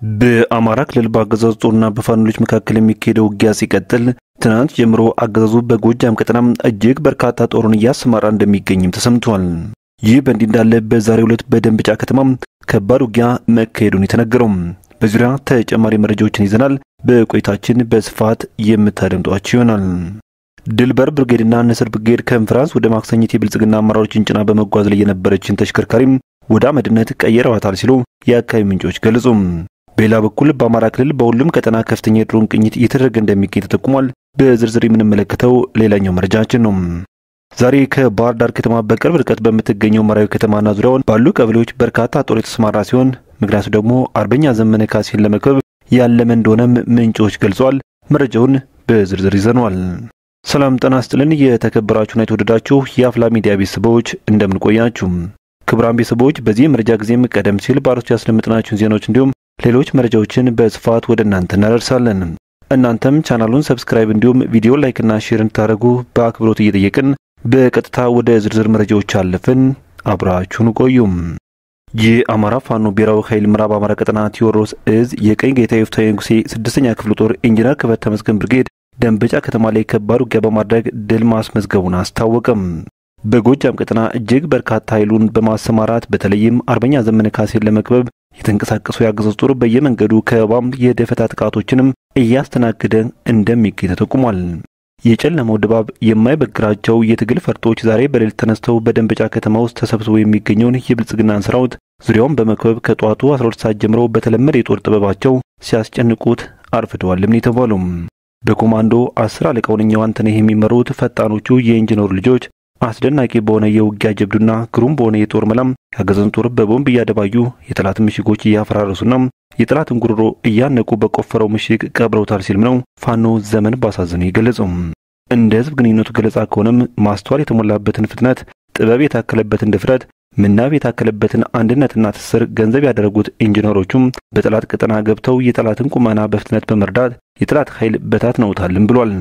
በአማራ ክልል በአገዛዙ ጦርና በፋኖች መካከል የሚካሄደው ውጊያ ሲቀጥል ትናንት ጀምሮ አገዛዙ በጎጃም ቀጠና እጅግ በርካታ ጦሩን እያሰማራ እንደሚገኝም ተሰምቷል። ይህ በእንዲህ እንዳለ በዛሬው ዕለት በደንበጫ ከተማ ከባድ ውጊያ መካሄዱን የተነገረው በዙሪያ ተጨማሪ መረጃዎችን ይዘናል። በቆይታችን በስፋት የምታደምጧቸው ይሆናል። ድልበር ብርጌድና ንስር ብርጌድ ከፍራንስ ወደ ማክሰኝት የብልጽግና አመራሮችን ጭና በመጓዝ ላይ የነበረችን ተሽከርካሪም ወደ አመድነት ቀይረዋታል ሲሉ የአካባቢ ምንጮች ገለጹ። በሌላ በኩል በአማራ ክልል በሁሉም ቀጠና ከፍተኛ የድሮን ቅኝት እየተደረገ እንደሚገኝ ተጠቁሟል። በዝርዝር የምንመለከተው ሌላኛው መረጃችን ነው። ዛሬ ከባህር ዳር ከተማ በቅርብ ርቀት በምትገኘው መራዊ ከተማና ዙሪያውን ባሉ ቀበሌዎች በርካታ ጦር የተሰማራ ሲሆን ምክንያቱ ደግሞ አርበኛ ዘመነ ካሴን ለመክበብ ያለመ እንደሆነም ምንጮች ገልጸዋል። መረጃውን በዝርዝር ይዘናል። ሰላም ጤና ይስጥልን። የተከበራችሁና የተወደዳችሁ የአፍላ ሚዲያ ቤተሰቦች እንደምን ቆያችሁ? ክቡራን ቤተሰቦች በዚህ መረጃ ጊዜም ቀደም ሲል ባሮች ያስደምጥናችሁን ዜናዎች እንዲሁም ሌሎች መረጃዎችን በስፋት ወደ እናንተ እናደርሳለን። እናንተም ቻናሉን ሰብስክራይብ እንዲሁም ቪዲዮ ላይክ እና ሼር እንድታደርጉ በአክብሮት እየጠየቅን በቀጥታ ወደ ዝርዝር መረጃዎች አለፍን። አብራችሁን ቆዩ። የአማራ ፋኖ ብሔራዊ ኃይል ምዕራብ አማራ ቀጠና ቴዎድሮስ እዝ የቀኝ ጌታ ይፍታሔ ንጉሴ 6ኛ ክፍለ ጦር ኢንጂነር ክብረት ተመስገን ብርጌድ ደንበጫ ከተማ ላይ ከባድ ውጊያ በማድረግ ድል ማስመዝገቡን አስታወቀም። በጎጃም ቀጠና እጅግ በርካታ ኃይሉን በማሰማራት በተለይም አርበኛ ዘመነ ካሴን ለመክበብ የተንቀሳቀሰው ያገዛዙ ጦር በየመንገዱ ከበባም የደፈታ ጥቃቶችንም እያስተናገደ እንደሚገኝ ተጠቁሟል። የጨለመው ድባብ የማይበግራቸው የትግል ፈርጦች ዛሬ በሌሊት ተነስተው በደንበጫ ከተማ ውስጥ ተሰብስበው የሚገኘውን የብልጽግናን ሰራዊት ዙሪያውን በመክበብ ከጧቱ 12 ሰዓት ጀምሮ በተለመደ የጦር ጥበባቸው ሲያስጨንቁት አርፍደዋልም የተባለው በኮማንዶ 10 አለቃው ነኛው አንተነህ የሚመሩት ፈጣኖቹ የኢንጂነር ልጆች አስደናቂ በሆነ የውጊያ ጀብዱና ግሩም በሆነ የጦር መላም ያገዛዙን ጦር በቦምብ እያደባዩ የጠላት ምሽጎች እያፈራረሱና የጠላትን ጉሮሮ እያነቁ በቆፈረው ምሽግ ቀብረውታል ሲል ነው ፋኖ ዘመን ባሳዘኑ ይገለጹ። እንደ ህዝብ ግንኙነቱ ገለጻ ከሆነም ማስተዋል የተሞላበትን ፍጥነት፣ ጥበብ የታከለበትን ድፍረት፣ ምናብ የታከለበትን አንድነትና ትስስር ገንዘብ ያደረጉት ኢንጂነሮቹም በጠላት ቀጠና ገብተው የጠላትን ቁመና በፍጥነት በመርዳት የጠላት ኃይል በታትነውታልም ብሏል።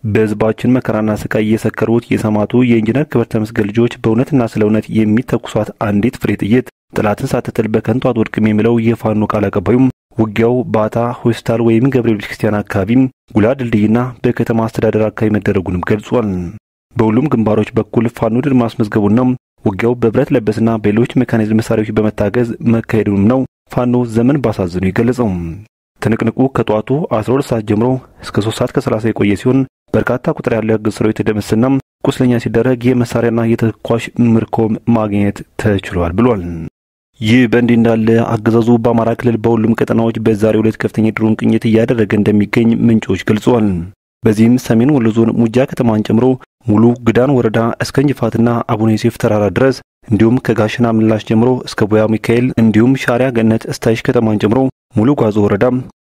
በህዝባችን መከራና ስቃይ እየሰከሩት የሰማቱ የኢንጂነር ክብረት ተመስገን ልጆች በእውነትና ስለ እውነት የሚተኩሷት አንዲት ፍሬ ጥይት ጠላትን ሳትጥል በከንቱ አትወድቅም የሚለው የፋኖ ቃል አቀባዩም ውጊያው ባታ ሆስፒታል ወይም ገብርኤል ቤተክርስቲያን አካባቢም ጉላ ድልድይና በከተማ አስተዳደር አካባቢ መደረጉንም ገልጿል። በሁሉም ግንባሮች በኩል ፋኖ ድል ማስመዝገቡና ውጊያው በብረት ለበስና በሌሎች ሜካኒዝም መሳሪያዎች በመታገዝ መካሄዱንም ነው ፋኖ ዘመን ባሳዘኑ ይገለጸው። ትንቅንቁ ከጧቱ 12 ሰዓት ጀምሮ እስከ 3 ሰዓት ከ30 የቆየ ሲሆን በርካታ ቁጥር ያለው ያገዛዙ ሰራዊት የተደመሰሰና ቁስለኛ ሲደረግ የመሳሪያና የተኳሽ ምርኮም ማግኘት ተችሏል ብሏል። ይህ በእንዲህ እንዳለ አገዛዙ በአማራ ክልል በሁሉም ቀጠናዎች በዛሬው ዕለት ከፍተኛ ድሮን ቅኝት እያደረገ እንደሚገኝ ምንጮች ገልጸዋል። በዚህም ሰሜን ወሎ ዞን ሙጃ ከተማን ጨምሮ ሙሉ ግዳን ወረዳ እስከ እንጅፋትና አቡነ ዮሴፍ ተራራ ድረስ እንዲሁም ከጋሽና ምላሽ ጀምሮ እስከ ቦያ ሚካኤል እንዲሁም ሻሪያ ገነት እስታይሽ ከተማን ጨምሮ ሙሉ ጓዞ ወረዳ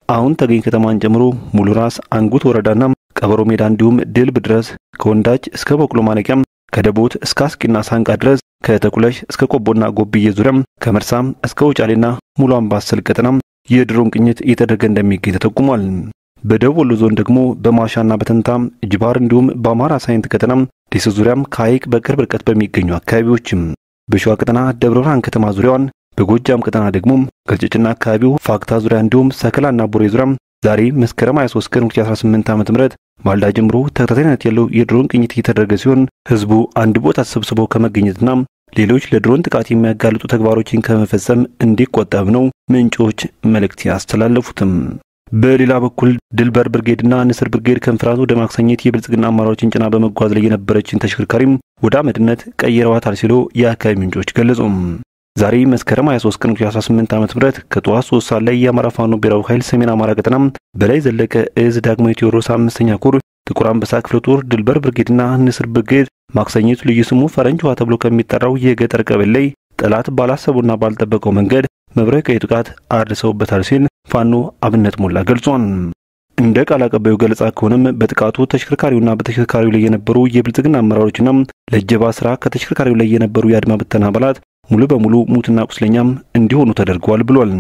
አሁን ተገኝ ከተማን ጨምሮ ሙሉ ራስ አንጉት ወረዳና ቀበሮ ሜዳ እንዲሁም ድልብ ድረስ ከወንዳጅ እስከ በቅሎ ማነቂያም ከደቦት እስከ አስቂና ሳንቃ ድረስ ከተኩለሽ እስከ ቆቦና ጎብዬ ዙሪያም ከመርሳም እስከ ውጫሌና ሙሉ አምባሰል ቀጠናም የድሮን ቅኝት እየተደረገ እንደሚገኝ ተጠቁሟል። በደቡብ ወሎ ዞን ደግሞ በማሻና በተንታም ጅባር እንዲሁም በአማራ ሳይንት ቀጠናም ደሴ ዙሪያም ከሐይቅ በቅርብ ርቀት በሚገኙ አካባቢዎችም በሸዋ ቀጠና ደብረ ብርሃን ከተማ ዙሪያዋን በጎጃም ቀጠና ደግሞ ገልጭጭና አካባቢው ፋክታ ዙሪያ እንዲሁም ሰከላና ቡሬ ዙሪያም ዛሬ መስከረም 23 ቀን 2018 ዓ.ም ማልዳ ጀምሮ ተከታታይነት ያለው የድሮን ቅኝት እየተደረገ ሲሆን ህዝቡ አንድ ቦታ ተሰብስቦ ከመገኘትና ሌሎች ለድሮን ጥቃት የሚያጋልጡ ተግባሮችን ከመፈጸም እንዲቆጠብ ነው ምንጮች መልእክት ያስተላለፉትም። በሌላ በኩል ድልበር ብርጌድና ንስር ብርጌድ ከፍራንስ ወደ ማክሰኝት የብልጽግና አመራሮችን ጭና በመጓዝ ላይ የነበረችን ተሽከርካሪም ወደ አመድነት ቀይረዋታል ሲሉ የአካባቢ ምንጮች ገለጹ። ዛሬ መስከረም 23 ቀን 2018 ዓ.ም ከጧት 3 ሰዓት ላይ የአማራ ፋኖ ብሔራዊ ኃይል ሰሜን አማራ ቀጠና በላይ ዘለቀ እዝ ዳግማዊ ቴዎድሮስ 5ኛ ኮር ጥቁር አንበሳ ክፍለ ጦር ድልበር ብርጌድና ንስር ብርጌድ ማክሰኝት ልዩ ስሙ ፈረንጅ ውሃ ተብሎ ከሚጠራው የገጠር ቀበሌ ላይ ጠላት ባላሰቡና ባልጠበቀው መንገድ መብረቃዊ ጥቃት አድርሰውበታል ሲል ፋኖ አብነት ሞላ ገልጿል። እንደ ቃል አቀባዩ ገለጻ ከሆነም በጥቃቱ ተሽከርካሪውና በተሽከርካሪው ላይ የነበሩ የብልጽግና አመራሮችና ለጀባ ስራ ከተሽከርካሪው ላይ የነበሩ የአድማ ብተና አባላት ሙሉ በሙሉ ሙትና ቁስለኛም እንዲሆኑ ተደርጓል ብሏል።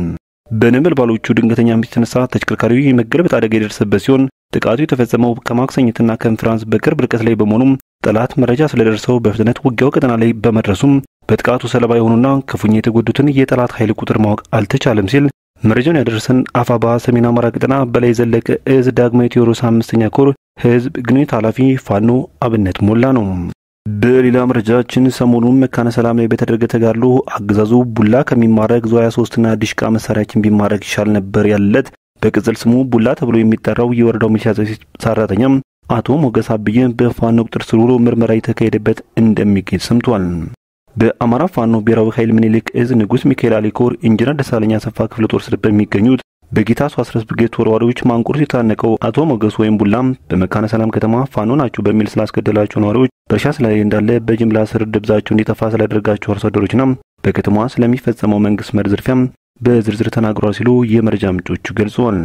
በነበልባሎቹ ድንገተኛ ምት የተነሳ ተሽከርካሪው የመገለበጥ አደጋ የደረሰበት ሲሆን ጥቃቱ የተፈጸመው ከማክሰኝትና ከፍራንስ በቅርብ ርቀት ላይ በመሆኑም ጠላት መረጃ ስለደረሰው በፍጥነት ውጊያው ቀጠና ላይ በመድረሱም በጥቃቱ ሰለባ የሆኑና ክፉኛ የተጎዱትን የጠላት ኃይል ቁጥር ማወቅ አልተቻለም ሲል መረጃውን ያደረሰን አፋባ ሰሜን አማራ ቀጠና በላይ ዘለቀ እዝ ዳግማዊ ቴዎድሮስ 5ኛ ኮር ህዝብ ግንኙነት ኃላፊ ፋኖ አብነት ሞላ ነው። በሌላ መረጃችን ሰሞኑን መካነ ሰላም ላይ በተደረገ ተጋድሎ አገዛዙ ቡላ ከሚማረክ ዙ 23 እና ዲሽቃ መሳሪያችን ቢማረክ ይሻል ነበር ያለት በቅጽል ስሙ ቡላ ተብሎ የሚጠራው የወረዳው ሚሊሻ ሰራተኛ አቶ ሞገስ አብዬ በፋኖ ቁጥጥር ስር ውሎ ምርመራ የተካሄደበት እንደሚገኝ ሰምቷል። በአማራ ፋኖ ብሔራዊ ኃይል ምኒልክ እዝ ንጉስ ሚካኤል አሊኮር ኢንጂነር ደሳለኛ ሰፋ ክፍለ ጦር ስር በሚገኙት በጌታሱ 13 ብርጌድ ተወርዋሪዎች ማንቁርት የታነቀው አቶ ሞገስ ወይም ቡላም በመካነ ሰላም ከተማ ፋኖ ናቸው በሚል ስላስገደላቸው ነዋሪዎች በርሻ ላይ እንዳለ በጅምላ ስር ድብዛቸው እንዲጠፋ ስላደረጋቸው አርሶ አደሮችና በከተማዋ ስለሚፈጸመው መንግስት መር ዝርፊያም በዝርዝር ተናግሯል ሲሉ የመረጃ ምንጮቹ ገልጸዋል።